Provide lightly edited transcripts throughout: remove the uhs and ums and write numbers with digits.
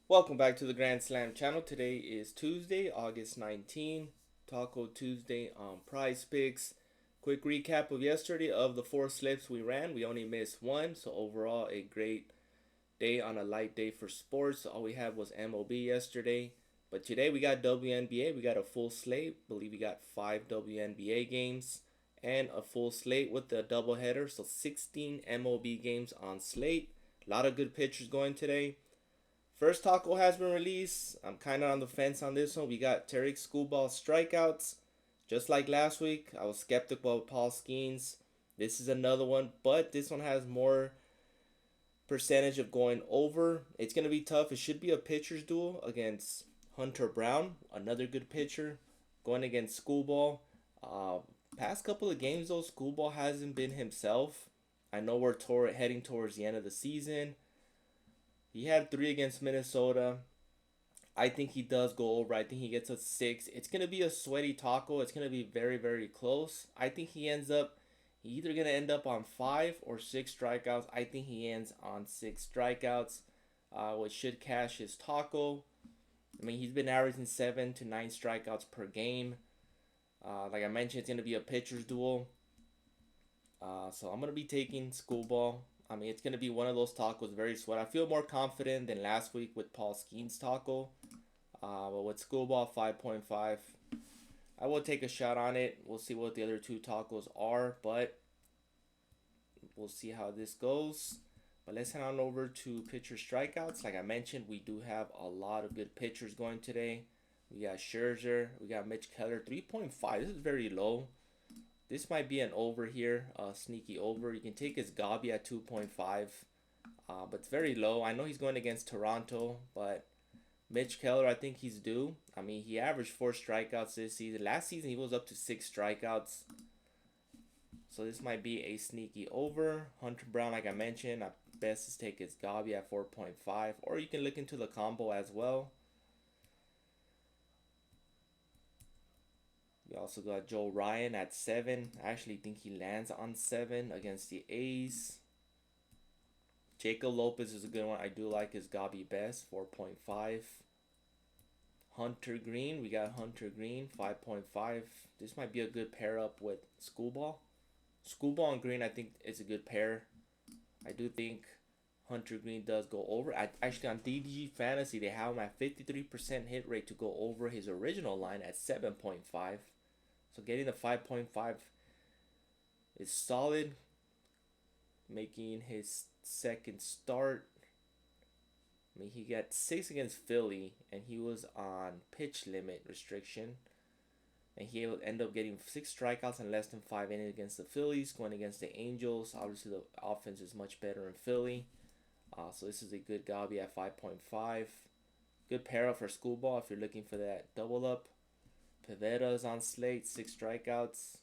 Welcome back to the Grand Slam channel. Today is Tuesday, August 19th, Taco Tuesday on Prize Picks. Quick recap of yesterday. Of the 4 slips we ran, we only missed one, so overall a great day on a light day for sports. All we had was MLB yesterday, but today we got WNBA. We got a full slate. I believe we got 5 WNBA games and a full slate with the doubleheader, so 16 MLB games on slate. A lot of good pitchers going today. First taco has been released. I'm kind of on the fence on this one. We got Tarek Schoolball strikeouts. Just like last week, I was skeptical of Paul Skeens. This is another one, but this one has more percentage of going over. It's going to be tough. It should be a pitcher's duel against Hunter Brown, another good pitcher, going against Schoolball. Uh, Past couple of games, though, Schoolball hasn't been himself. I know we're heading towards the end of the season. He had 3 against Minnesota. I think he does go over. I think he gets a 6. It's going to be a sweaty taco. It's going to be very, very close. I think he ends up, he either going to end up on 5 or 6 strikeouts. I think he ends on 6 strikeouts, which should cash his taco. I mean, he's been averaging 7 to 9 strikeouts per game. Like I mentioned, it's going to be a pitcher's duel. So I'm going to be taking Schoolball. I mean, it's going to be one of those tacos, very sweat. I feel more confident than last week with Paul Skeen's taco. But with Schoolball 5.5, I will take a shot on it. We'll see what the other 2 tacos are, but we'll see how this goes. But let's head on over to pitcher strikeouts. Like I mentioned, we do have a lot of good pitchers going today. We got Scherzer, we got Mitch Keller, 3.5. This is very low. This might be an over here, sneaky over. You can take his Gabi at 2.5, but it's very low. I know he's going against Toronto, but Mitch Keller, I think he's due. I mean, he averaged 4 strikeouts this season. Last season, he was up to 6 strikeouts. So this might be a sneaky over. Hunter Brown, like I mentioned, best is take his Gabi at 4.5, or you can look into the combo as well. We also got Joe Ryan at 7. I actually think he lands on 7 against the A's. Jacob Lopez is a good one. I do like his Gabi best, 4.5. Hunter Green, we got Hunter Green, 5.5. This might be a good pair up with Schoolball. Schoolball and Green, I think it's a good pair. I do think Hunter Green does go over. Actually, on DG Fantasy, they have him at 53% hit rate to go over his original line at 7.5. So getting the 5.5 is solid. Making his second start. I mean, he got 6 against Philly, and he was on pitch limit restriction. And he will end up getting 6 strikeouts and less than 5 innings against the Phillies. Going against the Angels, obviously the offense is much better in Philly. So this is a good Gabi at 5.5. Good pair up for Schoolball if you're looking for that double up. Pivetta is on slate, 6 strikeouts.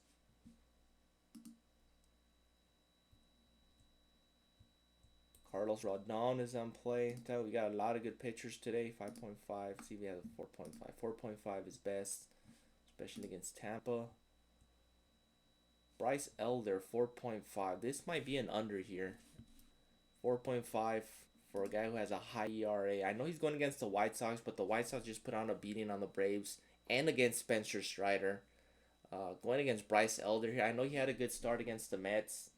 Carlos Rodon is on play. We got a lot of good pitchers today. 5.5. See, we have 4.5. 4.5 is best, especially against Tampa. Bryce Elder, 4.5. This might be an under here. 4.5 for a guy who has a high ERA. I know he's going against the White Sox, but the White Sox just put on a beating on the Braves and against Spencer Strider. Going against Bryce Elder here. I know he had a good start against the Mets,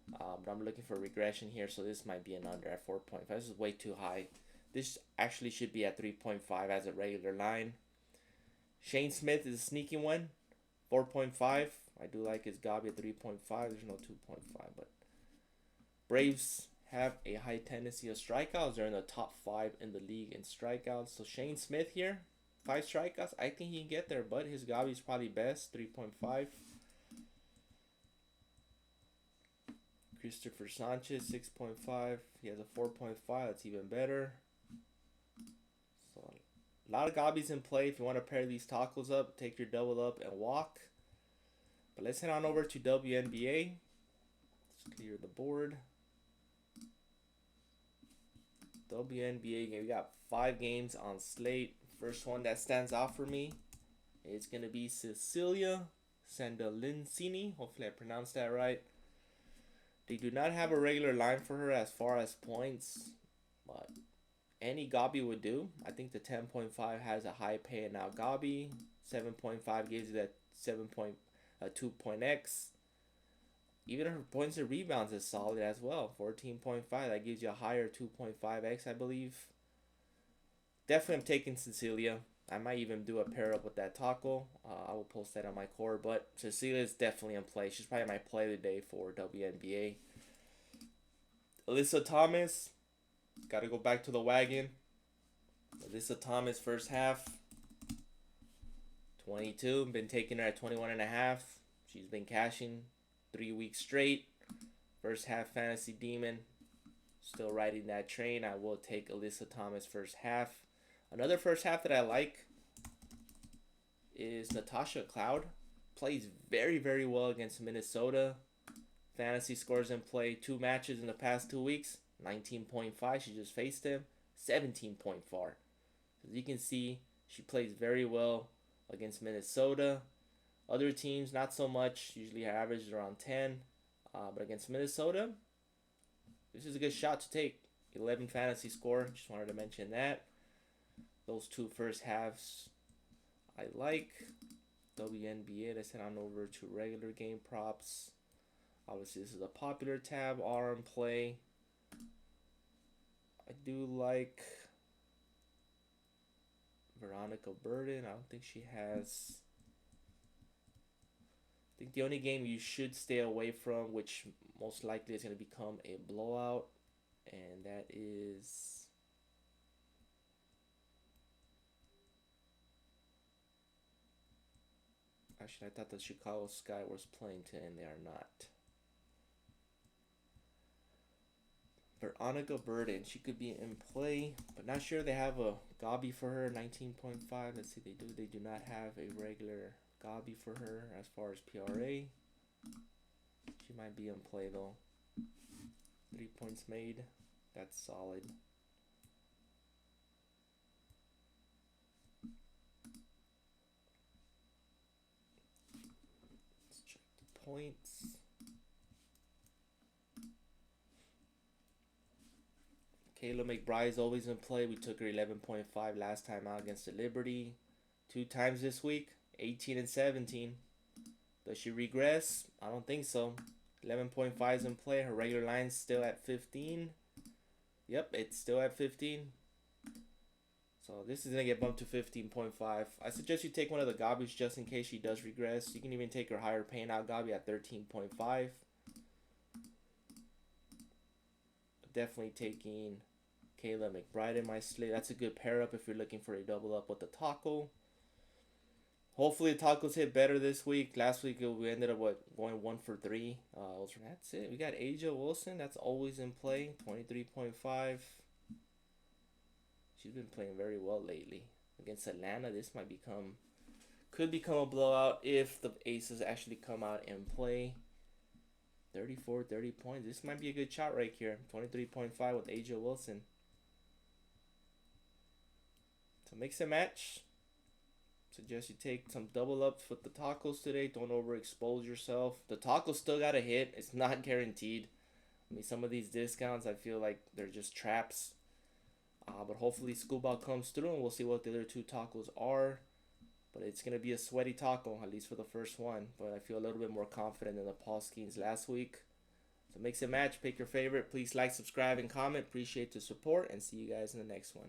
but I'm looking for regression here, so this might be an under at 4.5. This is way too high. This actually should be at 3.5 as a regular line. Shane Smith is a sneaky one, 4.5. I do like his Gabi at 3.5. There's no 2.5, but Braves have a high tendency of strikeouts. They're in the top 5 in the league in strikeouts. So Shane Smith here, 5 strikeouts. I think he can get there, but his Gabi is probably best, 3.5. Christopher Sanchez, 6.5. He has a 4.5. That's even better. So a lot of Gabis in play. If you want to pair these tacos up, take your double up and walk. But let's head on over to WNBA. Let's clear the board. WNBA game. We got 5 games on slate. First one that stands out for me is going to be Cecilia Sandalincini. Hopefully I pronounced that right. They do not have a regular line for her as far as points, but any Gabi would do. I think the 10.5 has a high payout Gabi. 7.5 gives you that 7.2 Even her points and rebounds is solid as well. 14.5, that gives you a higher 2.5x, I believe. Definitely I'm taking Cecilia. I might even do a pair up with that taco. I will post that on my core, but Cecilia is definitely in play. She's probably my play today for WNBA. Alyssa Thomas, got to go back to the wagon. Alyssa Thomas first half, 22. Been taking her at 21.5. She's been cashing 3 weeks straight. First half fantasy demon. Still riding that train. I will take Alyssa Thomas first half. Another first half that I like is Natasha Cloud. Plays very, very well against Minnesota. Fantasy scores in play 2 matches in the past 2 weeks. 19.5. She just faced him. 17.4. As you can see, she plays very well against Minnesota. Other teams, not so much. Usually her average is around 10. But against Minnesota, this is a good shot to take. 11 fantasy score. Just wanted to mention that. Those 2 first halves I like. WNBA, let's head on over to regular game props. Obviously, this is a popular tab, RM play. I do like Veronica Burden. I don't think she has. I think the only game you should stay away from, which most likely is going to become a blowout, and that is. Actually, I thought the Chicago Sky was playing today, and they are not. Veronica Burden, she could be in play, but not sure they have a Gabi for her, 19.5. Let's see, they do. They do not have a regular Gabi for her as far as PRA. She might be in play though. 3 points made. That's solid. Let's check the points. Kayla McBride's always in play. We took her 11.5 last time out against the Liberty. 2 times this week, 18 and 17. Does she regress? I don't think so. 11.5 is in play. Her regular line's still at 15. Yep, it's still at 15. So this is going to get bumped to 15.5. I suggest you take one of the Gabis just in case she does regress. You can even take her higher paying out Gabi at 13.5. Definitely taking Kayla McBride in my slate. That's a good pair up if you're looking for a double up with the taco. Hopefully the tacos hit better this week. Last week we ended up going 1 for 3. That's it. We got Asia Wilson. That's always in play. 23.5. She's been playing very well lately against Atlanta. This could become a blowout if the Aces actually come out and play. 30 points. This might be a good shot right here. 23.5 with Asia Wilson. So mix and match. Suggest you take some double ups with the tacos today. Don't overexpose yourself. The tacos still got a hit. It's not guaranteed. I mean, some of these discounts, I feel like they're just traps. But hopefully Scuba comes through and we'll see what the other 2 tacos are. But it's going to be a sweaty taco, at least for the first one. But I feel a little bit more confident than the Paul Skeens last week. So mix and match. Pick your favorite. Please like, subscribe, and comment. Appreciate the support. And see you guys in the next one.